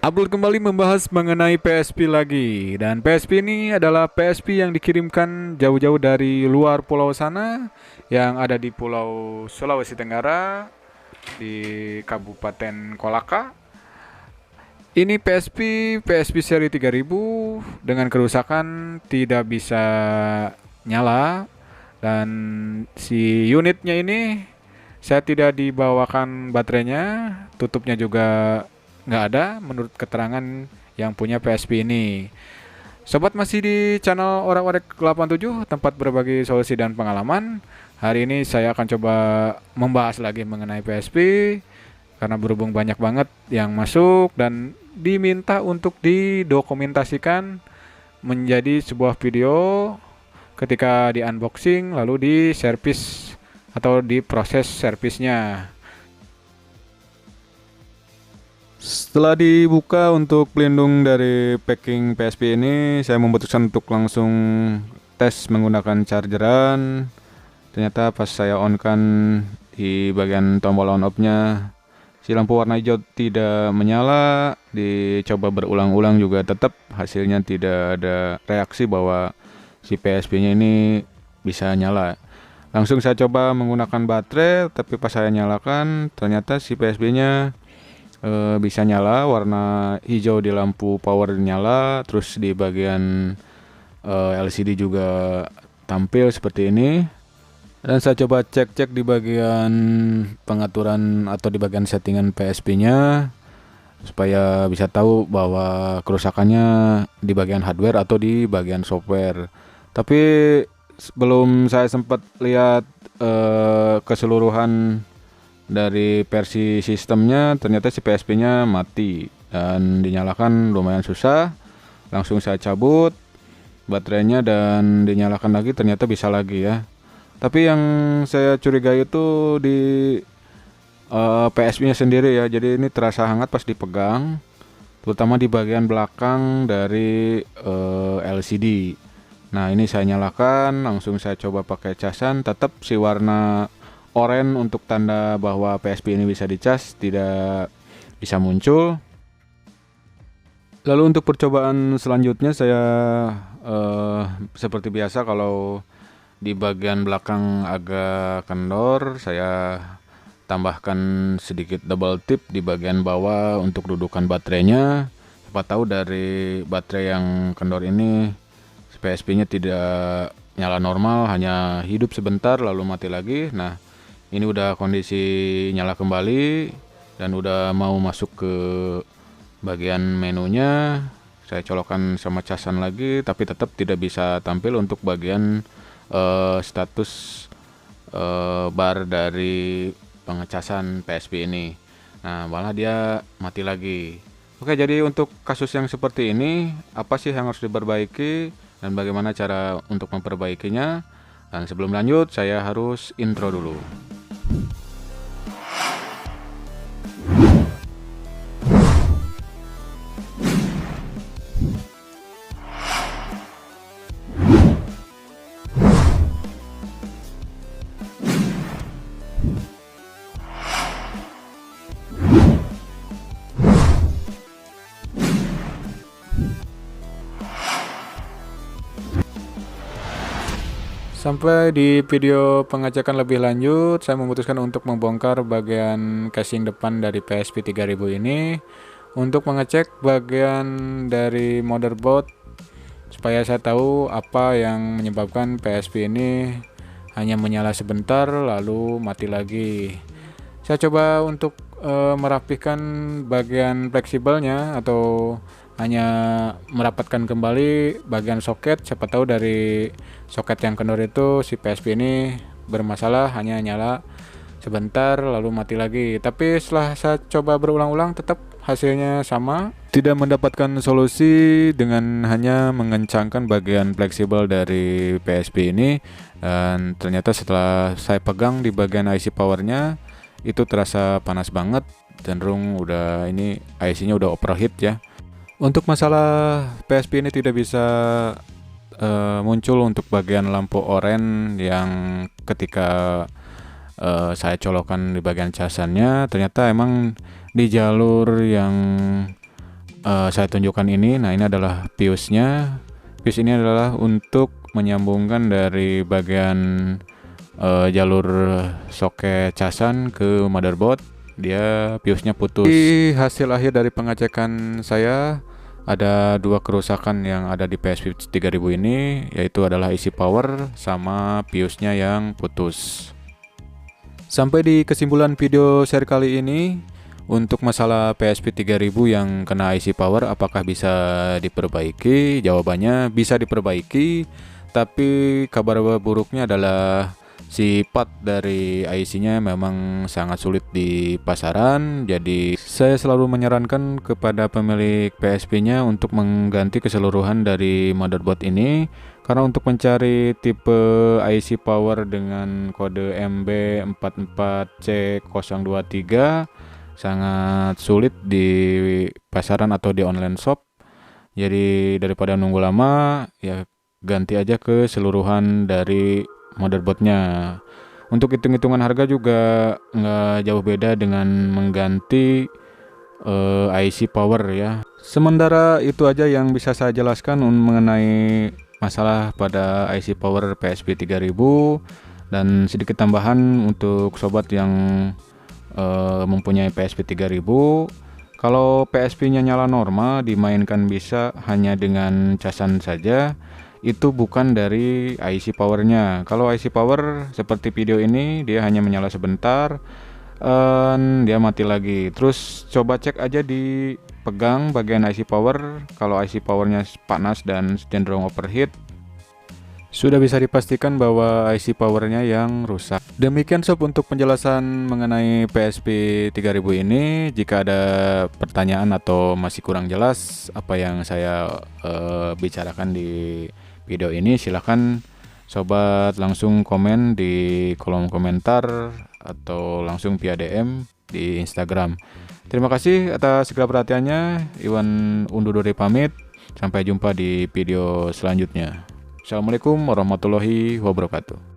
Abdul kembali membahas mengenai PSP lagi. Dan PSP ini adalah PSP yang dikirimkan jauh-jauh dari luar pulau sana, yang ada di Pulau Sulawesi Tenggara, di Kabupaten Kolaka. Ini PSP seri 3000 dengan kerusakan tidak bisa nyala, dan si unitnya ini saya tidak dibawakan baterainya, tutupnya juga nggak ada menurut keterangan yang punya PSP ini. Sobat masih di channel Orek-Orek 87, tempat berbagi solusi dan pengalaman. Hari ini saya akan coba membahas lagi mengenai PSP, karena berhubung banyak banget yang masuk dan diminta untuk didokumentasikan menjadi sebuah video ketika di unboxing lalu di servis atau di proses servisnya. Setelah dibuka untuk pelindung dari packing PSP ini, saya memutuskan untuk langsung tes menggunakan chargeran. Ternyata pas saya on kan di bagian tombol on off-nya, si lampu warna hijau tidak menyala. Dicoba berulang-ulang juga tetap hasilnya tidak ada reaksi bahwa si PSP-nya ini bisa nyala. Langsung saya coba menggunakan baterai, tapi pas saya nyalakan ternyata si PSP-nya bisa nyala, warna hijau di lampu power nyala, terus di bagian LCD juga tampil seperti ini. Dan saya coba cek-cek di bagian pengaturan atau di bagian settingan PSP-nya supaya bisa tahu bahwa kerusakannya di bagian hardware atau di bagian software. Tapi belum saya sempat lihat keseluruhan dari versi sistemnya, ternyata si PSP-nya mati dan dinyalakan lumayan susah. Langsung saya cabut baterainya dan dinyalakan lagi, ternyata bisa lagi ya. Tapi yang saya curigai itu di PSP-nya sendiri ya. Jadi ini terasa hangat pas dipegang, terutama di bagian belakang dari LCD. Nah, ini saya nyalakan, langsung saya coba pakai casan, tetap si warna oranye untuk tanda bahwa PSP ini bisa dicas tidak bisa muncul. Lalu untuk percobaan selanjutnya saya seperti biasa, kalau di bagian belakang agak kendor, saya tambahkan sedikit double tip di bagian bawah untuk dudukan baterainya. Siapa tahu dari baterai yang kendor ini PSP-nya tidak nyala normal, hanya hidup sebentar lalu mati lagi. Nah, ini udah kondisi nyala kembali dan udah mau masuk ke bagian menunya. Saya colokkan sama casan lagi, tapi tetap tidak bisa tampil untuk bagian status bar dari pengecasan PSP ini. Nah, malah dia mati lagi. Oke, jadi untuk kasus yang seperti ini, apa sih yang harus diperbaiki dan bagaimana cara untuk memperbaikinya? Dan sebelum lanjut, saya harus intro dulu. Sampai di video pengecekan lebih lanjut, saya memutuskan untuk membongkar bagian casing depan dari PSP 3000 ini untuk mengecek bagian dari motherboard supaya saya tahu apa yang menyebabkan PSP ini hanya menyala sebentar lalu mati lagi. Saya coba untuk merapikan bagian fleksibelnya atau hanya merapatkan kembali bagian soket. Siapa tahu dari soket yang kendor itu si PSP ini bermasalah, hanya nyala sebentar lalu mati lagi. Tapi setelah saya coba berulang-ulang tetap hasilnya sama, tidak mendapatkan solusi dengan hanya mengencangkan bagian fleksibel dari PSP ini. Dan ternyata setelah saya pegang di bagian IC powernya, itu terasa panas banget, cenderung udah ini IC-nya udah overheat ya. Untuk masalah PSP ini tidak bisa muncul untuk bagian lampu oranye yang ketika saya colokkan di bagian casannya, ternyata emang di jalur yang saya tunjukkan ini. Nah, ini adalah fuse-nya. Fuse ini adalah untuk menyambungkan dari bagian jalur soket casan ke motherboard. Dia fuse-nya putus. Di hasil akhir dari pengecekan saya, ada dua kerusakan yang ada di PSP 3000 ini, yaitu adalah IC power sama fuse-nya yang putus. Sampai di kesimpulan video share kali ini, untuk masalah PSP 3000 yang kena IC power apakah bisa diperbaiki? Jawabannya bisa diperbaiki, tapi kabar buruknya adalah si part dari IC-nya memang sangat sulit di pasaran. Jadi saya selalu menyarankan kepada pemilik PSP-nya untuk mengganti keseluruhan dari motherboard ini, karena untuk mencari tipe IC power dengan kode MB44C023 sangat sulit di pasaran atau di online shop. Jadi daripada nunggu lama, ya ganti aja keseluruhan dari motherboardnya. Untuk hitung-hitungan harga juga nggak jauh beda dengan mengganti IC power ya. Sementara itu aja yang bisa saya jelaskan mengenai masalah pada IC power PSP 3000, dan sedikit tambahan untuk sobat yang mempunyai PSP 3000. Kalau PSP-nya nyala normal, dimainkan bisa hanya dengan casan saja. Itu bukan dari IC powernya. Kalau IC power seperti video ini, dia hanya menyala sebentar, dia mati lagi. Terus coba cek aja di pegang bagian IC power. Kalau IC powernya panas dan cenderung overheat, sudah bisa dipastikan bahwa IC powernya yang rusak. Demikian sob untuk penjelasan mengenai PSP 3000 ini. Jika ada pertanyaan atau masih kurang jelas apa yang saya bicarakan di video ini, silahkan sobat langsung komen di kolom komentar atau langsung via DM di Instagram. Terima kasih atas segala perhatiannya. Iwan undur diri pamit. Sampai jumpa di video selanjutnya. Assalamualaikum warahmatullahi wabarakatuh.